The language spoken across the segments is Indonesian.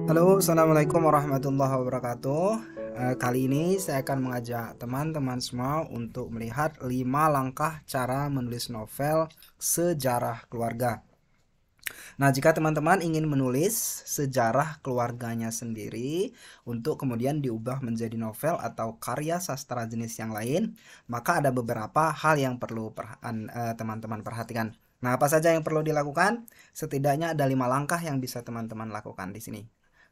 Halo, assalamualaikum warahmatullahi wabarakatuh. Kali ini saya akan mengajak teman-teman semua untuk melihat 5 langkah cara menulis novel sejarah keluarga. Nah, jika teman-teman ingin menulis sejarah keluarganya sendiri untuk kemudian diubah menjadi novel atau karya sastra jenis yang lain, maka ada beberapa hal yang perlu teman-teman perhatikan. Nah, apa saja yang perlu dilakukan? Setidaknya ada 5 langkah yang bisa teman-teman lakukan di sini.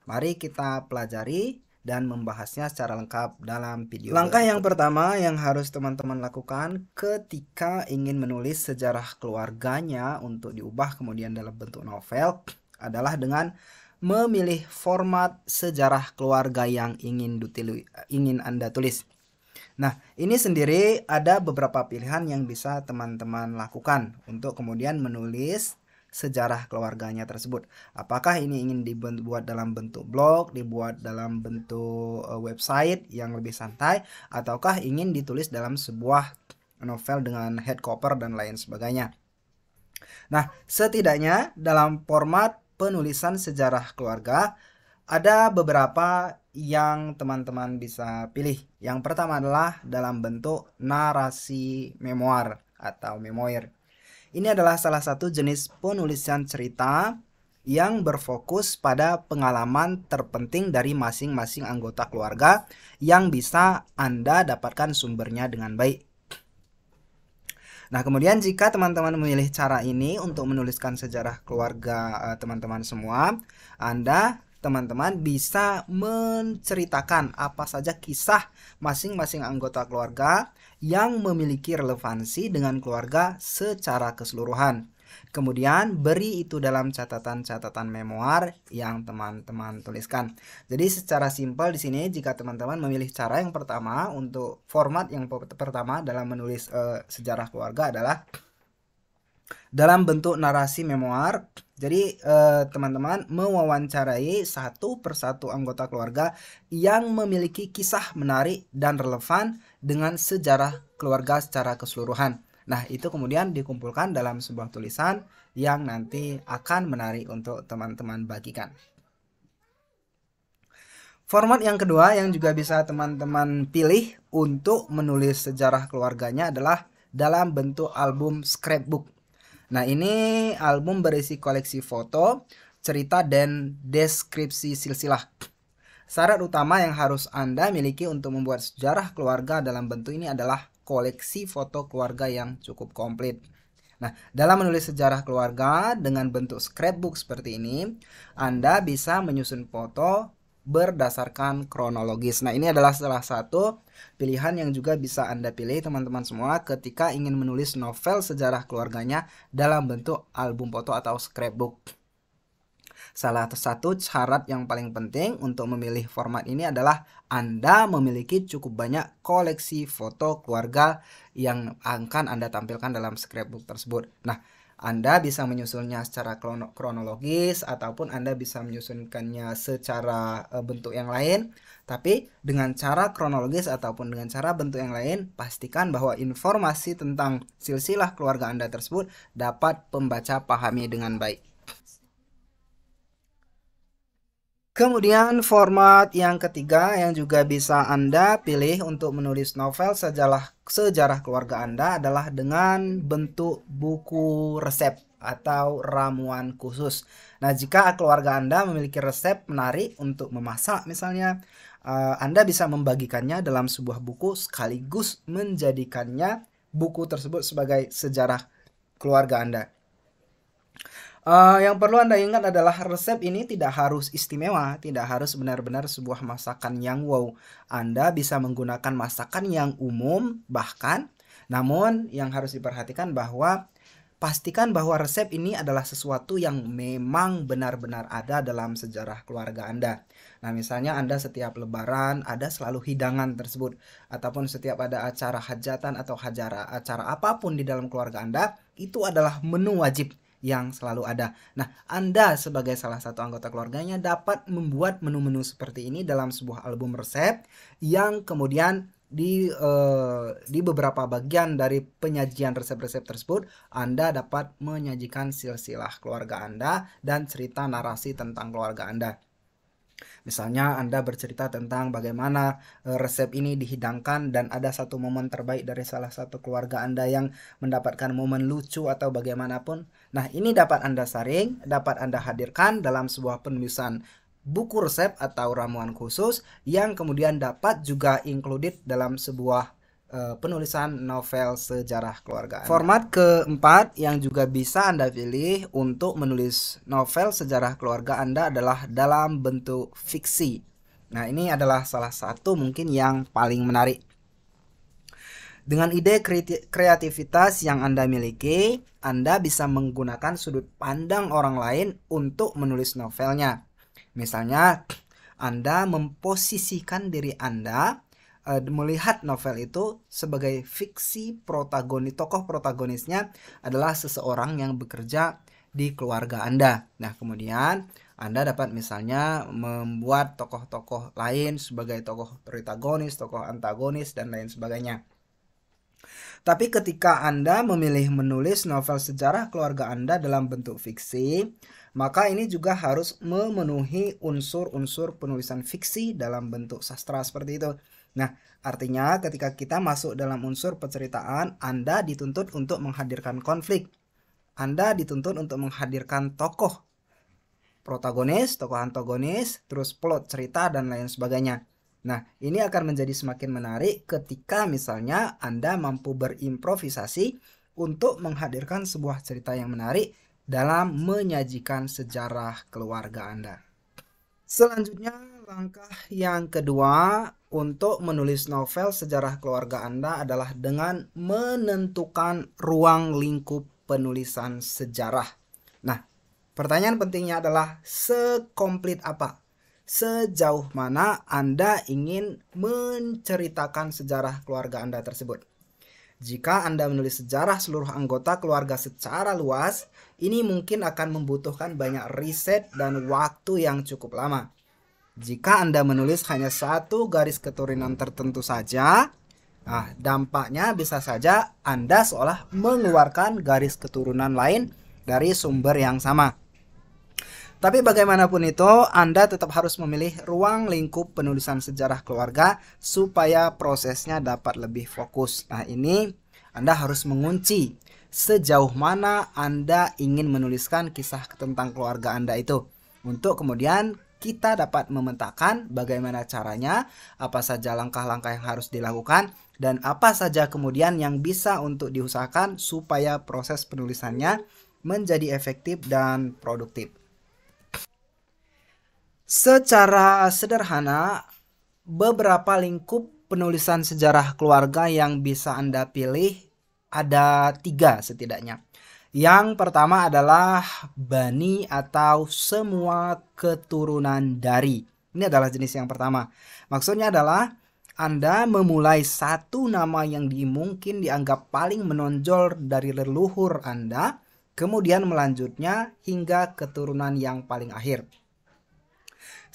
Mari kita pelajari dan membahasnya secara lengkap dalam video Langkah berikut. Yang pertama yang harus teman-teman lakukan ketika ingin menulis sejarah keluarganya untuk diubah kemudian dalam bentuk novel adalah dengan memilih format sejarah keluarga yang ingin Anda tulis. Nah, ini sendiri ada beberapa pilihan yang bisa teman-teman lakukan untuk kemudian menulis sejarah keluarganya tersebut. Apakah ini ingin dibuat dalam bentuk blog, dibuat dalam bentuk website yang lebih santai, ataukah ingin ditulis dalam sebuah novel dengan hardcover dan lain sebagainya. Nah, setidaknya dalam format penulisan sejarah keluarga ada beberapa yang teman-teman bisa pilih. Yang pertama adalah dalam bentuk narasi memoir atau memoir. Ini adalah salah satu jenis penulisan cerita yang berfokus pada pengalaman terpenting dari masing-masing anggota keluarga yang bisa Anda dapatkan sumbernya dengan baik. Nah, kemudian jika teman-teman memilih cara ini untuk menuliskan sejarah keluarga teman-teman semua, teman-teman bisa menceritakan apa saja kisah masing-masing anggota keluarga yang memiliki relevansi dengan keluarga secara keseluruhan. Kemudian beri itu dalam catatan-catatan memoir yang teman-teman tuliskan. Jadi secara simpel di sini jika teman-teman memilih cara yang pertama untuk format yang pertama dalam menulis sejarah keluarga adalah dalam bentuk narasi memoir. Jadi teman-teman mewawancarai satu persatu anggota keluarga yang memiliki kisah menarik dan relevan dengan sejarah keluarga secara keseluruhan. Nah, itu kemudian dikumpulkan dalam sebuah tulisan yang nanti akan menarik untuk teman-teman bagikan. Format yang kedua yang juga bisa teman-teman pilih untuk menulis sejarah keluarganya adalah dalam bentuk album scrapbook. Nah, ini album berisi koleksi foto, cerita, dan deskripsi silsilah. Syarat utama yang harus Anda miliki untuk membuat sejarah keluarga dalam bentuk ini adalah koleksi foto keluarga yang cukup komplit. Nah, dalam menulis sejarah keluarga dengan bentuk scrapbook seperti ini, Anda bisa menyusun foto berdasarkan kronologis. Nah, ini adalah salah satu pilihan yang juga bisa Anda pilih teman-teman semua ketika ingin menulis novel sejarah keluarganya dalam bentuk album foto atau scrapbook. Salah satu syarat yang paling penting untuk memilih format ini adalah Anda memiliki cukup banyak koleksi foto keluarga yang akan Anda tampilkan dalam scrapbook tersebut. Nah, Anda bisa menyusunnya secara kronologis ataupun Anda bisa menyusunkannya secara bentuk yang lain. Tapi dengan cara kronologis ataupun dengan cara bentuk yang lain, pastikan bahwa informasi tentang silsilah keluarga Anda tersebut dapat pembaca pahami dengan baik. Kemudian format yang ketiga yang juga bisa Anda pilih untuk menulis novel sejarah keluarga Anda adalah dengan bentuk buku resep atau ramuan khusus. Nah, jika keluarga Anda memiliki resep menarik untuk memasak misalnya, Anda bisa membagikannya dalam sebuah buku sekaligus menjadikannya buku tersebut sebagai sejarah keluarga Anda. Yang perlu Anda ingat adalah resep ini tidak harus istimewa, tidak harus benar-benar sebuah masakan yang wow. Anda bisa menggunakan masakan yang umum bahkan, namun yang harus diperhatikan bahwa pastikan bahwa resep ini adalah sesuatu yang memang benar-benar ada dalam sejarah keluarga Anda. Nah, misalnya Anda setiap lebaran ada selalu hidangan tersebut, ataupun setiap ada acara hajatan atau acara apapun di dalam keluarga Anda, itu adalah menu wajib yang selalu ada. Nah, Anda sebagai salah satu anggota keluarganya dapat membuat menu-menu seperti ini dalam sebuah album resep yang kemudian di beberapa bagian dari penyajian resep-resep tersebut Anda dapat menyajikan silsilah keluarga Anda dan cerita narasi tentang keluarga Anda. Misalnya Anda bercerita tentang bagaimana resep ini dihidangkan dan ada satu momen terbaik dari salah satu keluarga Anda yang mendapatkan momen lucu atau bagaimanapun. Nah, ini dapat Anda saring, dapat Anda hadirkan dalam sebuah penulisan buku resep atau ramuan khusus yang kemudian dapat juga included dalam sebuah penulisan novel sejarah keluarga Anda. Format keempat yang juga bisa Anda pilih untuk menulis novel sejarah keluarga Anda adalah dalam bentuk fiksi. Nah, ini adalah salah satu mungkin yang paling menarik. Dengan ide kreativitas yang Anda miliki, Anda bisa menggunakan sudut pandang orang lain untuk menulis novelnya. Misalnya, Anda memposisikan diri Anda melihat novel itu sebagai fiksi tokoh protagonisnya adalah seseorang yang bekerja di keluarga Anda. Nah, kemudian Anda dapat misalnya membuat tokoh-tokoh lain sebagai tokoh protagonis, tokoh antagonis, dan lain sebagainya. Tapi ketika Anda memilih menulis novel sejarah keluarga Anda dalam bentuk fiksi, maka ini juga harus memenuhi unsur-unsur penulisan fiksi dalam bentuk sastra seperti itu. Nah, artinya ketika kita masuk dalam unsur penceritaan, Anda dituntut untuk menghadirkan konflik. Anda dituntut untuk menghadirkan tokoh protagonis, tokoh antagonis, terus plot cerita, dan lain sebagainya. Nah, ini akan menjadi semakin menarik ketika misalnya Anda mampu berimprovisasi untuk menghadirkan sebuah cerita yang menarik dalam menyajikan sejarah keluarga Anda. Selanjutnya, langkah yang kedua untuk menulis novel sejarah keluarga Anda adalah dengan menentukan ruang lingkup penulisan sejarah. Nah, pertanyaan pentingnya adalah sekomplit apa? Sejauh mana Anda ingin menceritakan sejarah keluarga Anda tersebut? Jika Anda menulis sejarah seluruh anggota keluarga secara luas, ini mungkin akan membutuhkan banyak riset dan waktu yang cukup lama. Jika Anda menulis hanya satu garis keturunan tertentu saja, dampaknya bisa saja Anda seolah mengeluarkan garis keturunan lain dari sumber yang sama. Tapi bagaimanapun itu, Anda tetap harus memilih ruang lingkup penulisan sejarah keluarga supaya prosesnya dapat lebih fokus. Nah, ini Anda harus mengunci sejauh mana Anda ingin menuliskan kisah tentang keluarga Anda itu. Untuk kemudian kita dapat memetakan bagaimana caranya, apa saja langkah-langkah yang harus dilakukan, dan apa saja kemudian yang bisa untuk diusahakan supaya proses penulisannya menjadi efektif dan produktif. Secara sederhana, beberapa lingkup penulisan sejarah keluarga yang bisa Anda pilih ada 3 setidaknya. Yang pertama adalah bani atau semua keturunan dari. Ini adalah jenis yang pertama. Maksudnya adalah Anda memulai satu nama yang mungkin dianggap paling menonjol dari leluhur Anda, kemudian melanjutnya hingga keturunan yang paling akhir.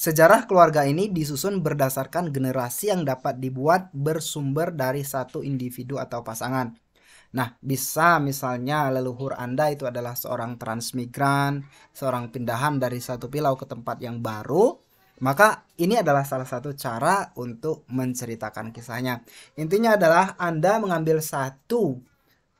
Sejarah keluarga ini disusun berdasarkan generasi yang dapat dibuat bersumber dari satu individu atau pasangan. Nah, bisa misalnya leluhur Anda itu adalah seorang transmigran, seorang pindahan dari satu pulau ke tempat yang baru, maka ini adalah salah satu cara untuk menceritakan kisahnya. Intinya adalah Anda mengambil satu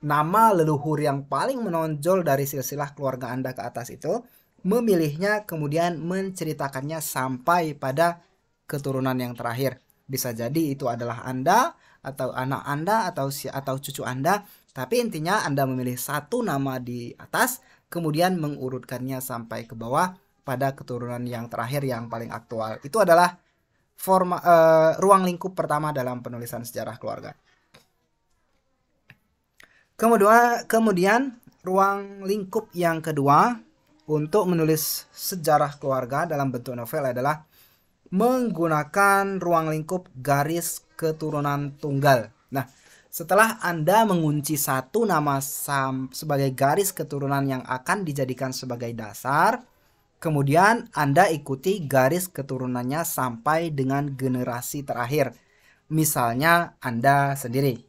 nama leluhur yang paling menonjol dari silsilah keluarga Anda ke atas itu, memilihnya kemudian menceritakannya sampai pada keturunan yang terakhir. Bisa jadi itu adalah Anda atau anak Anda atau cucu Anda, tapi intinya Anda memilih satu nama di atas kemudian mengurutkannya sampai ke bawah pada keturunan yang terakhir yang paling aktual. Itu adalah ruang lingkup pertama dalam penulisan sejarah keluarga. Kemudian ruang lingkup yang kedua untuk menulis sejarah keluarga dalam bentuk novel adalah menggunakan ruang lingkup garis keturunan tunggal. Nah, setelah Anda mengunci satu nama sebagai garis keturunan yang akan dijadikan sebagai dasar, kemudian Anda ikuti garis keturunannya sampai dengan generasi terakhir. Misalnya Anda sendiri.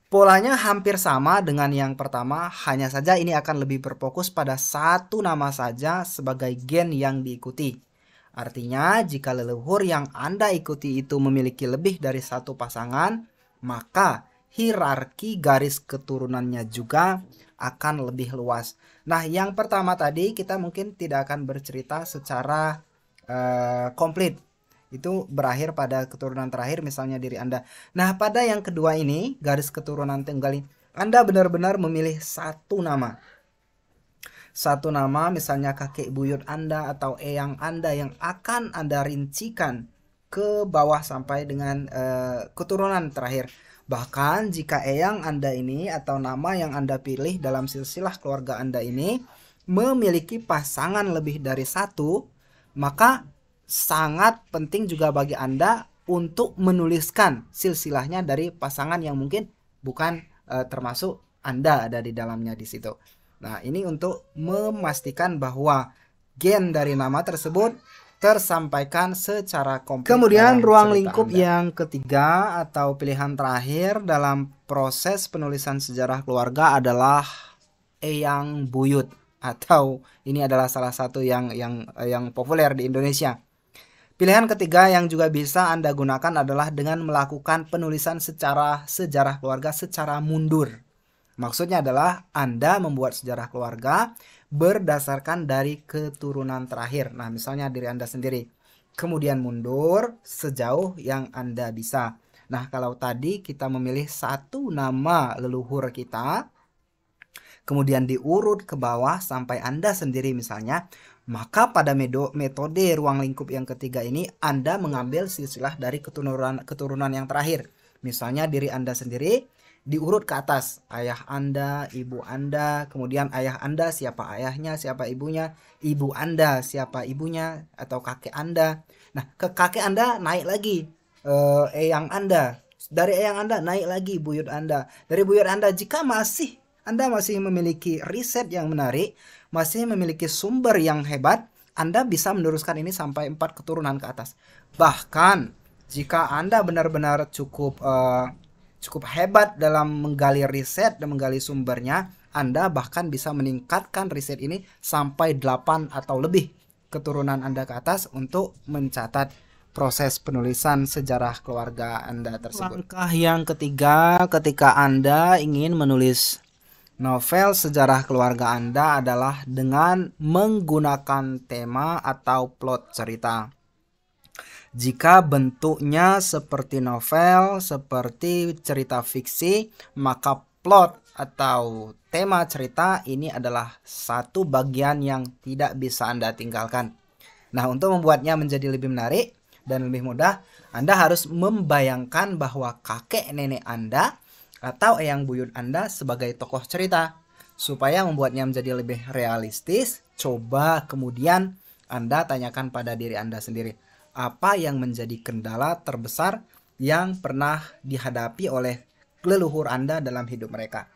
Polanya hampir sama dengan yang pertama, hanya saja ini akan lebih berfokus pada satu nama saja sebagai gen yang diikuti. Artinya, jika leluhur yang Anda ikuti itu memiliki lebih dari satu pasangan, maka hierarki garis keturunannya juga akan lebih luas. Nah, yang pertama tadi kita mungkin tidak akan bercerita secara komplit. Itu berakhir pada keturunan terakhir, misalnya diri Anda. Nah, pada yang kedua ini, garis keturunan tunggal, Anda benar-benar memilih satu nama. Satu nama, misalnya kakek buyut Anda atau eyang Anda yang akan Anda rincikan ke bawah sampai dengan keturunan terakhir. Bahkan jika eyang Anda ini atau nama yang Anda pilih dalam silsilah keluarga Anda ini memiliki pasangan lebih dari satu, maka sangat penting juga bagi Anda untuk menuliskan silsilahnya dari pasangan yang mungkin bukan termasuk Anda ada di dalamnya di situ. Nah, ini untuk memastikan bahwa gen dari nama tersebut tersampaikan secara komplit. Kemudian ruang lingkup yang ketiga atau pilihan terakhir dalam proses penulisan sejarah keluarga adalah eyang buyut, atau ini adalah salah satu yang populer di Indonesia. Pilihan ketiga yang juga bisa Anda gunakan adalah dengan melakukan penulisan secara sejarah keluarga secara mundur. Maksudnya adalah Anda membuat sejarah keluarga berdasarkan dari keturunan terakhir. Nah, misalnya diri Anda sendiri. Kemudian mundur sejauh yang Anda bisa. Nah, kalau tadi kita memilih satu nama leluhur kita, kemudian diurut ke bawah sampai Anda sendiri misalnya, maka pada metode ruang lingkup yang ketiga ini Anda mengambil silsilah dari keturunan yang terakhir. Misalnya diri Anda sendiri diurut ke atas, ayah Anda, ibu Anda, kemudian ayah Anda siapa ayahnya, siapa ibunya, ibu Anda siapa ibunya atau kakek Anda. Nah, ke kakek Anda naik lagi eyang Anda, dari eyang Anda naik lagi buyut Anda, dari buyut Anda jika Anda masih memiliki riset yang menarik, masih memiliki sumber yang hebat, Anda bisa meneruskan ini sampai 4 keturunan ke atas. Bahkan jika Anda benar-benar cukup hebat dalam menggali riset dan menggali sumbernya, Anda bahkan bisa meningkatkan riset ini sampai 8 atau lebih keturunan Anda ke atas untuk mencatat proses penulisan sejarah keluarga Anda tersebut. Langkah yang ketiga ketika Anda ingin menulis novel sejarah keluarga Anda adalah dengan menggunakan tema atau plot cerita. Jika bentuknya seperti novel, seperti cerita fiksi, maka plot atau tema cerita ini adalah satu bagian yang tidak bisa Anda tinggalkan. Nah, untuk membuatnya menjadi lebih menarik dan lebih mudah, Anda harus membayangkan bahwa kakek nenek Anda atau eyang buyut Anda sebagai tokoh cerita. Supaya membuatnya menjadi lebih realistis, coba kemudian Anda tanyakan pada diri Anda sendiri, apa yang menjadi kendala terbesar yang pernah dihadapi oleh leluhur Anda dalam hidup mereka.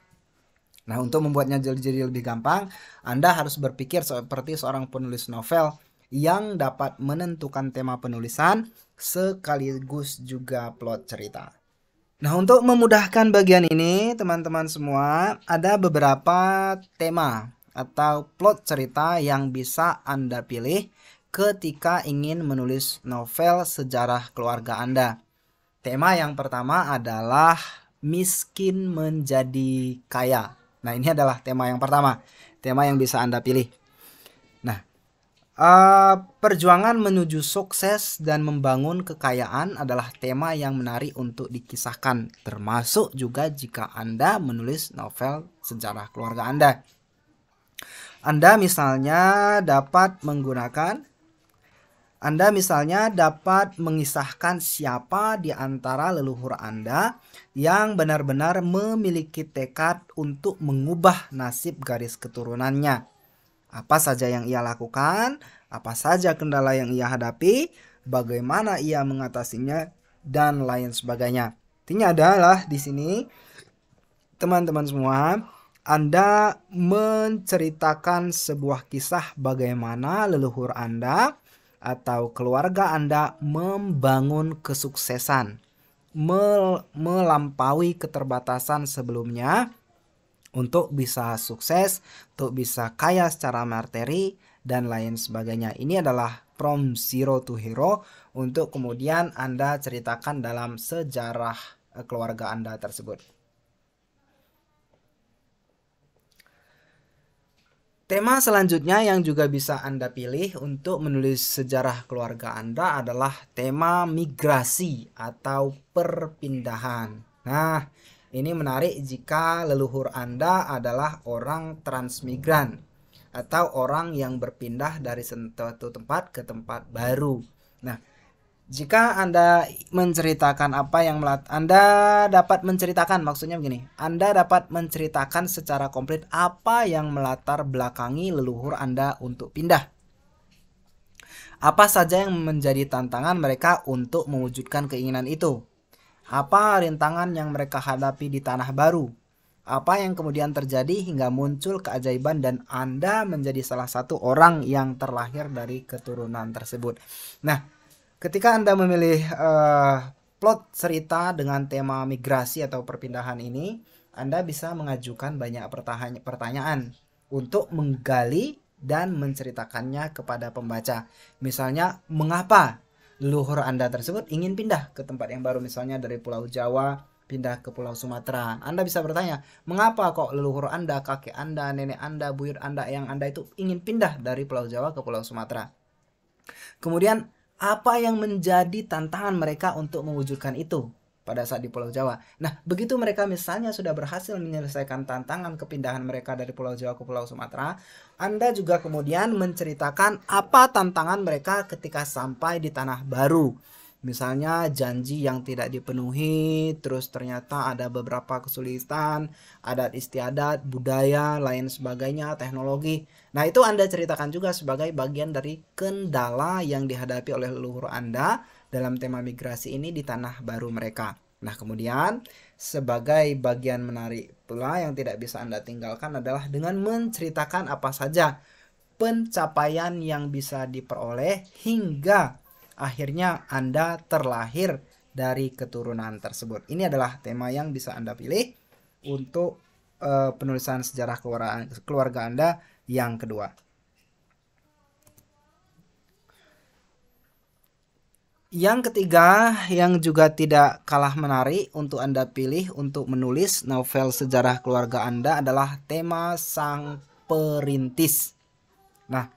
Nah, untuk membuatnya jadi lebih gampang, Anda harus berpikir seperti seorang penulis novel yang dapat menentukan tema penulisan sekaligus juga plot cerita. Nah, untuk memudahkan bagian ini, teman-teman semua, ada beberapa tema atau plot cerita yang bisa Anda pilih ketika ingin menulis novel sejarah keluarga Anda. Tema yang pertama adalah miskin menjadi kaya. Nah, ini adalah tema yang pertama, tema yang bisa Anda pilih. Nah, perjuangan menuju sukses dan membangun kekayaan adalah tema yang menarik untuk dikisahkan, termasuk juga jika Anda menulis novel sejarah keluarga Anda. Anda misalnya dapat mengisahkan siapa di antara leluhur Anda yang benar-benar memiliki tekad untuk mengubah nasib garis keturunannya. Apa saja yang ia lakukan, apa saja kendala yang ia hadapi, bagaimana ia mengatasinya, dan lain sebagainya. Intinya adalah di sini, teman-teman semua, Anda menceritakan sebuah kisah bagaimana leluhur Anda atau keluarga Anda membangun kesuksesan, melampaui keterbatasan sebelumnya untuk bisa sukses, untuk bisa kaya secara materi, dan lain sebagainya. Ini adalah from zero to hero untuk kemudian Anda ceritakan dalam sejarah keluarga Anda tersebut. Tema selanjutnya yang juga bisa Anda pilih untuk menulis sejarah keluarga Anda adalah tema migrasi atau perpindahan. Nah, ini menarik jika leluhur Anda adalah orang transmigran atau orang yang berpindah dari suatu tempat ke tempat baru. Nah, jika Anda menceritakan apa yang Anda dapat menceritakan, maksudnya begini, Anda dapat menceritakan secara komplit apa yang melatar belakangi leluhur Anda untuk pindah. Apa saja yang menjadi tantangan mereka untuk mewujudkan keinginan itu? Apa rintangan yang mereka hadapi di tanah baru? Apa yang kemudian terjadi hingga muncul keajaiban dan Anda menjadi salah satu orang yang terlahir dari keturunan tersebut. Nah, ketika Anda memilih plot cerita dengan tema migrasi atau perpindahan ini, Anda bisa mengajukan banyak pertanyaan untuk menggali dan menceritakannya kepada pembaca. Misalnya, mengapa leluhur Anda tersebut ingin pindah ke tempat yang baru, misalnya dari Pulau Jawa pindah ke Pulau Sumatera. Anda bisa bertanya, mengapa kok leluhur Anda, kakek Anda, nenek Anda, buyut Anda, yang Anda itu ingin pindah dari Pulau Jawa ke Pulau Sumatera. Kemudian, apa yang menjadi tantangan mereka untuk mewujudkan itu pada saat di Pulau Jawa. Nah, begitu mereka misalnya sudah berhasil menyelesaikan tantangan kepindahan mereka dari Pulau Jawa ke Pulau Sumatera, Anda juga kemudian menceritakan apa tantangan mereka ketika sampai di tanah baru. Misalnya janji yang tidak dipenuhi, terus ternyata ada beberapa kesulitan, adat istiadat, budaya, lain sebagainya, teknologi. Nah, itu Anda ceritakan juga sebagai bagian dari kendala yang dihadapi oleh leluhur Anda dalam tema migrasi ini di tanah baru mereka. Nah, kemudian sebagai bagian menarik pula yang tidak bisa Anda tinggalkan adalah dengan menceritakan apa saja pencapaian yang bisa diperoleh hingga akhirnya Anda terlahir dari keturunan tersebut. Ini adalah tema yang bisa Anda pilih untuk penulisan sejarah keluarga Anda yang kedua. Yang ketiga yang juga tidak kalah menarik untuk Anda pilih untuk menulis novel sejarah keluarga Anda adalah tema sang perintis. Nah,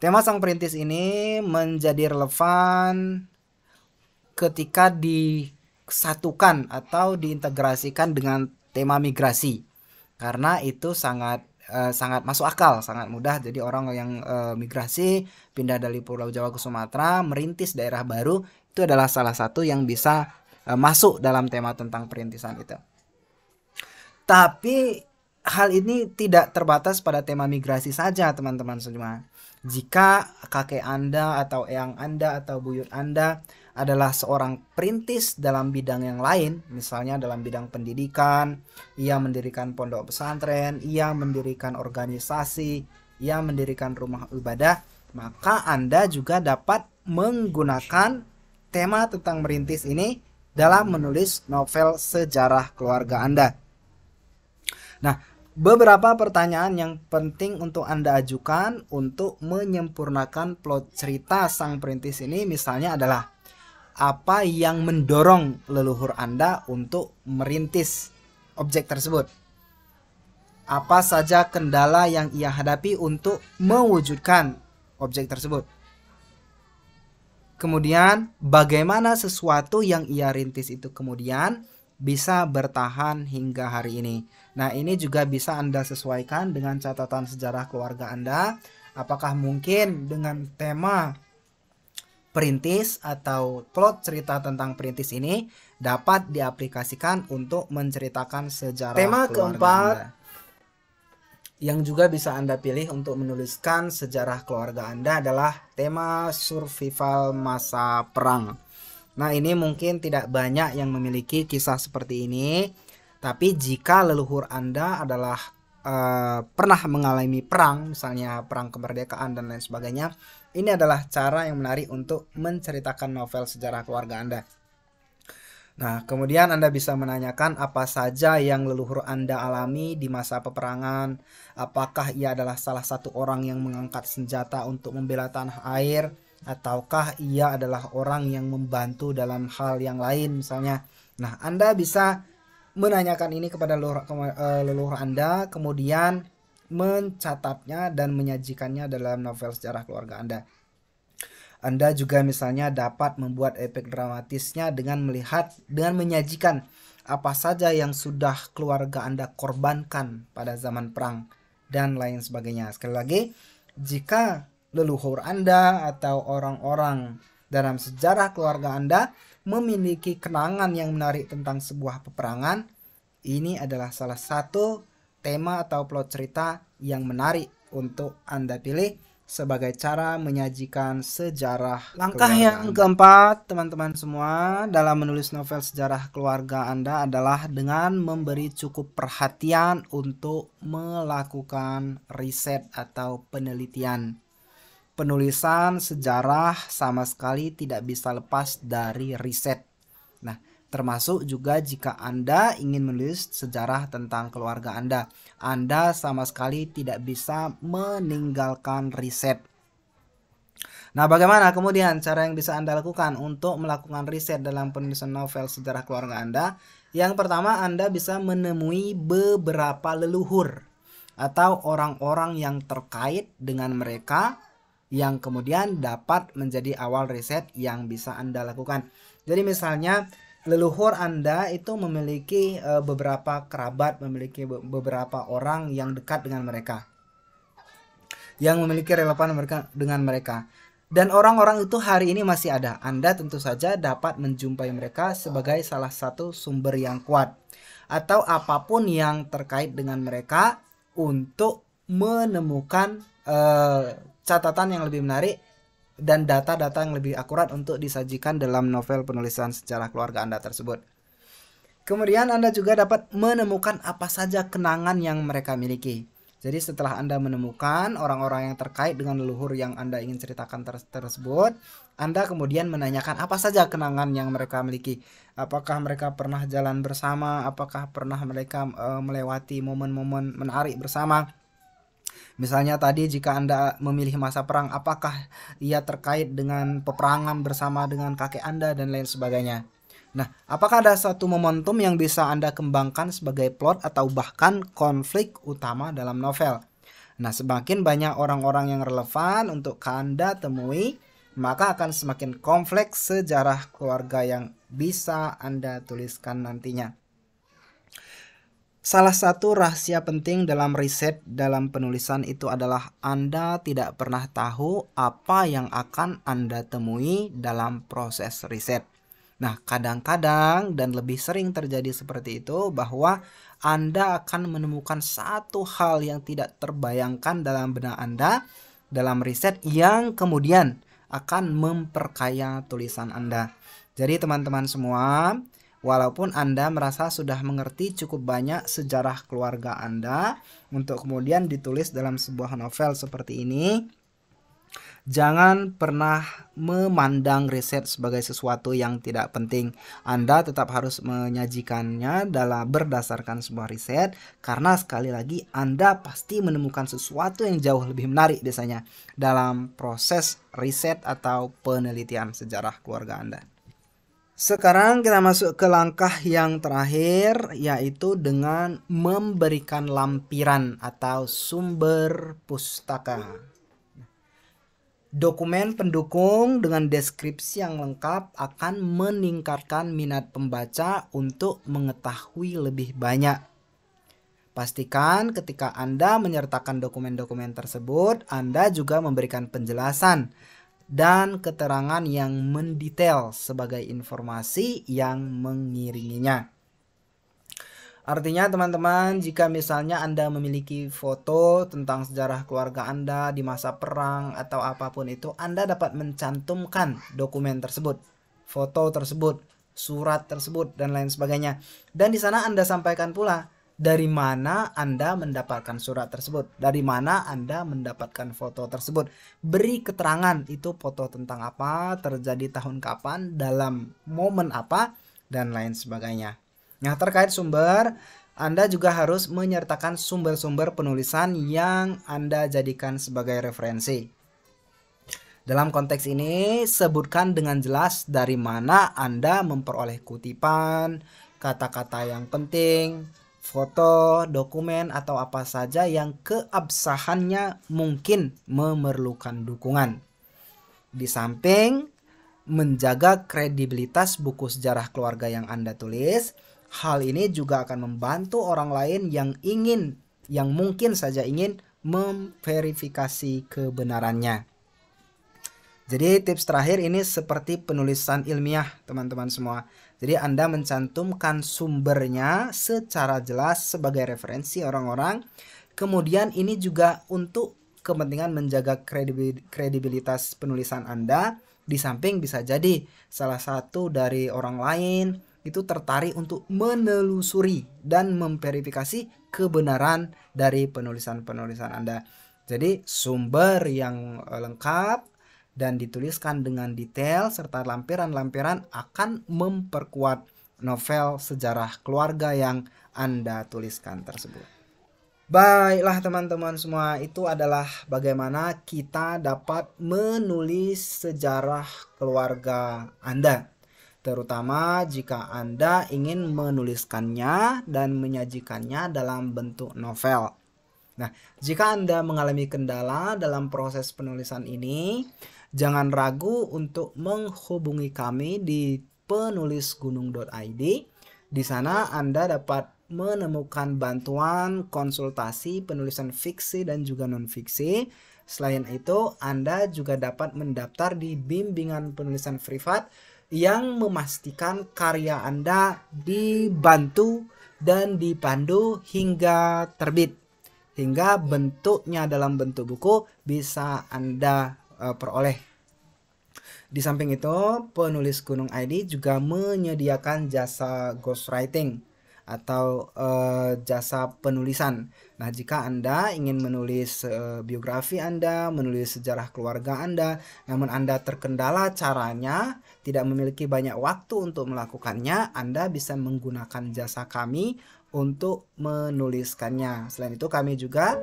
tema sang perintis ini menjadi relevan ketika disatukan atau diintegrasikan dengan tema migrasi. Karena itu sangat masuk akal, sangat mudah. Jadi orang yang migrasi pindah dari Pulau Jawa ke Sumatera, merintis daerah baru, itu adalah salah satu yang bisa masuk dalam tema tentang perintisan itu. Tapi hal ini tidak terbatas pada tema migrasi saja, teman-teman semua. Jika kakek Anda atau eyang Anda atau buyut Anda adalah seorang perintis dalam bidang yang lain, misalnya dalam bidang pendidikan, ia mendirikan pondok pesantren, ia mendirikan organisasi, ia mendirikan rumah ibadah, maka Anda juga dapat menggunakan tema tentang merintis ini dalam menulis novel sejarah keluarga Anda. Nah, beberapa pertanyaan yang penting untuk Anda ajukan untuk menyempurnakan plot cerita sang perintis ini misalnya adalah apa yang mendorong leluhur Anda untuk merintis objek tersebut? Apa saja kendala yang ia hadapi untuk mewujudkan objek tersebut? Kemudian, bagaimana sesuatu yang ia rintis itu kemudian bisa bertahan hingga hari ini? Nah, ini juga bisa Anda sesuaikan dengan catatan sejarah keluarga Anda. Apakah mungkin dengan tema perintis atau plot cerita tentang perintis ini dapat diaplikasikan untuk menceritakan sejarah tema keempat Anda. Yang juga bisa Anda pilih untuk menuliskan sejarah keluarga Anda adalah tema survival masa perang. Nah, ini mungkin tidak banyak yang memiliki kisah seperti ini, tapi jika leluhur Anda adalah pernah mengalami perang, misalnya perang kemerdekaan dan lain sebagainya, ini adalah cara yang menarik untuk menceritakan novel sejarah keluarga Anda. Nah, kemudian Anda bisa menanyakan apa saja yang leluhur Anda alami di masa peperangan. Apakah ia adalah salah satu orang yang mengangkat senjata untuk membela tanah air, ataukah ia adalah orang yang membantu dalam hal yang lain misalnya. Nah, Anda bisa menanyakan ini kepada leluhur Anda, kemudian mencatatnya dan menyajikannya dalam novel sejarah keluarga Anda. Anda juga misalnya dapat membuat efek dramatisnya dengan menyajikan apa saja yang sudah keluarga Anda korbankan pada zaman perang dan lain sebagainya. Sekali lagi, jika leluhur Anda atau orang-orang dalam sejarah keluarga Anda memiliki kenangan yang menarik tentang sebuah peperangan, ini adalah salah satu tema atau plot cerita yang menarik untuk Anda pilih sebagai cara menyajikan sejarah. Langkah yang keempat, teman-teman semua, dalam menulis novel sejarah keluarga Anda adalah dengan memberi cukup perhatian untuk melakukan riset atau penelitian. Penulisan sejarah sama sekali tidak bisa lepas dari riset. Nah, termasuk juga jika Anda ingin menulis sejarah tentang keluarga Anda sama sekali tidak bisa meninggalkan riset. Nah, bagaimana kemudian cara yang bisa Anda lakukan untuk melakukan riset dalam penulisan novel sejarah keluarga Anda? Yang pertama, Anda bisa menemui beberapa leluhur atau orang-orang yang terkait dengan mereka yang kemudian dapat menjadi awal riset yang bisa Anda lakukan. Jadi misalnya leluhur Anda itu memiliki beberapa kerabat, memiliki beberapa orang yang dekat dengan mereka, yang memiliki relevan dengan mereka. Dan orang-orang itu hari ini masih ada. Anda tentu saja dapat menjumpai mereka sebagai salah satu sumber yang kuat. Atau apapun yang terkait dengan mereka untuk menemukan catatan yang lebih menarik dan data-data yang lebih akurat untuk disajikan dalam novel penulisan sejarah keluarga Anda tersebut. Kemudian Anda juga dapat menemukan apa saja kenangan yang mereka miliki. Jadi setelah Anda menemukan orang-orang yang terkait dengan leluhur yang Anda ingin ceritakan tersebut, Anda kemudian menanyakan apa saja kenangan yang mereka miliki. Apakah mereka pernah jalan bersama, apakah pernah mereka melewati momen-momen menarik bersama. Misalnya tadi jika Anda memilih masa perang, apakah ia terkait dengan peperangan bersama dengan kakek Anda dan lain sebagainya. Nah, apakah ada satu momentum yang bisa Anda kembangkan sebagai plot atau bahkan konflik utama dalam novel? Nah, semakin banyak orang-orang yang relevan untuk Anda temui, maka akan semakin kompleks sejarah keluarga yang bisa Anda tuliskan nantinya. Salah satu rahasia penting dalam riset dalam penulisan itu adalah Anda tidak pernah tahu apa yang akan Anda temui dalam proses riset. Nah, kadang-kadang dan lebih sering terjadi seperti itu bahwa Anda akan menemukan satu hal yang tidak terbayangkan dalam benak Anda dalam riset yang kemudian akan memperkaya tulisan Anda. Jadi teman-teman semua, walaupun Anda merasa sudah mengerti cukup banyak sejarah keluarga Anda untuk kemudian ditulis dalam sebuah novel seperti ini, jangan pernah memandang riset sebagai sesuatu yang tidak penting. Anda tetap harus menyajikannya berdasarkan sebuah riset, karena sekali lagi Anda pasti menemukan sesuatu yang jauh lebih menarik biasanya dalam proses riset atau penelitian sejarah keluarga Anda. Sekarang kita masuk ke langkah yang terakhir, yaitu dengan memberikan lampiran atau sumber pustaka. Dokumen pendukung dengan deskripsi yang lengkap akan meningkatkan minat pembaca untuk mengetahui lebih banyak. Pastikan ketika Anda menyertakan dokumen-dokumen tersebut, Anda juga memberikan penjelasan dan keterangan yang mendetail sebagai informasi yang mengiringinya. Artinya teman-teman, jika misalnya Anda memiliki foto tentang sejarah keluarga Anda di masa perang atau apapun itu, Anda dapat mencantumkan dokumen tersebut, foto tersebut, surat tersebut, dan lain sebagainya. Dan di sana Anda sampaikan pula dari mana Anda mendapatkan surat tersebut, dari mana Anda mendapatkan foto tersebut. Beri keterangan itu foto tentang apa, terjadi tahun kapan, dalam momen apa, dan lain sebagainya. Nah, terkait sumber, Anda juga harus menyertakan sumber-sumber penulisan yang Anda jadikan sebagai referensi. Dalam konteks ini, sebutkan dengan jelas dari mana Anda memperoleh kutipan, kata-kata yang penting, foto, dokumen, atau apa saja yang keabsahannya mungkin memerlukan dukungan. Di samping menjaga kredibilitas buku sejarah keluarga yang Anda tulis, hal ini juga akan membantu orang lain yang mungkin saja ingin memverifikasi kebenarannya. Jadi tips terakhir ini seperti penulisan ilmiah, teman-teman semua. Jadi Anda mencantumkan sumbernya secara jelas sebagai referensi orang-orang. Kemudian ini juga untuk kepentingan menjaga kredibilitas penulisan Anda. Di samping bisa jadi salah satu dari orang lain itu tertarik untuk menelusuri dan memverifikasi kebenaran dari penulisan-penulisan Anda. Jadi sumber yang lengkap dan dituliskan dengan detail serta lampiran-lampiran akan memperkuat novel sejarah keluarga yang Anda tuliskan tersebut. Baiklah teman-teman semua, itu adalah bagaimana kita dapat menulis sejarah keluarga Anda. Terutama jika Anda ingin menuliskannya dan menyajikannya dalam bentuk novel. Nah, jika Anda mengalami kendala dalam proses penulisan ini, jangan ragu untuk menghubungi kami di penulisgunung.id. Di sana Anda dapat menemukan bantuan konsultasi penulisan fiksi dan juga non-fiksi. Selain itu, Anda juga dapat mendaftar di bimbingan penulisan privat yang memastikan karya Anda dibantu dan dipandu hingga terbit, hingga bentuknya dalam bentuk buku bisa Anda peroleh. Di samping itu, Penulis Gunung ID juga menyediakan jasa ghostwriting atau jasa penulisan. Nah, jika Anda ingin menulis biografi Anda, menulis sejarah keluarga Anda, namun Anda terkendala caranya, tidak memiliki banyak waktu untuk melakukannya, Anda bisa menggunakan jasa kami untuk menuliskannya. Selain itu, kami juga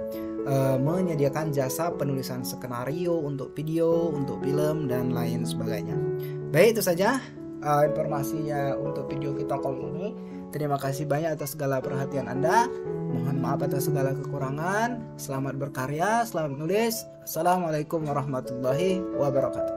menyediakan jasa penulisan skenario untuk video, untuk film, dan lain sebagainya. Baik, itu saja informasinya untuk video kita kali ini. Terima kasih banyak atas segala perhatian Anda. Mohon maaf atas segala kekurangan. Selamat berkarya, selamat menulis. Assalamualaikum warahmatullahi wabarakatuh.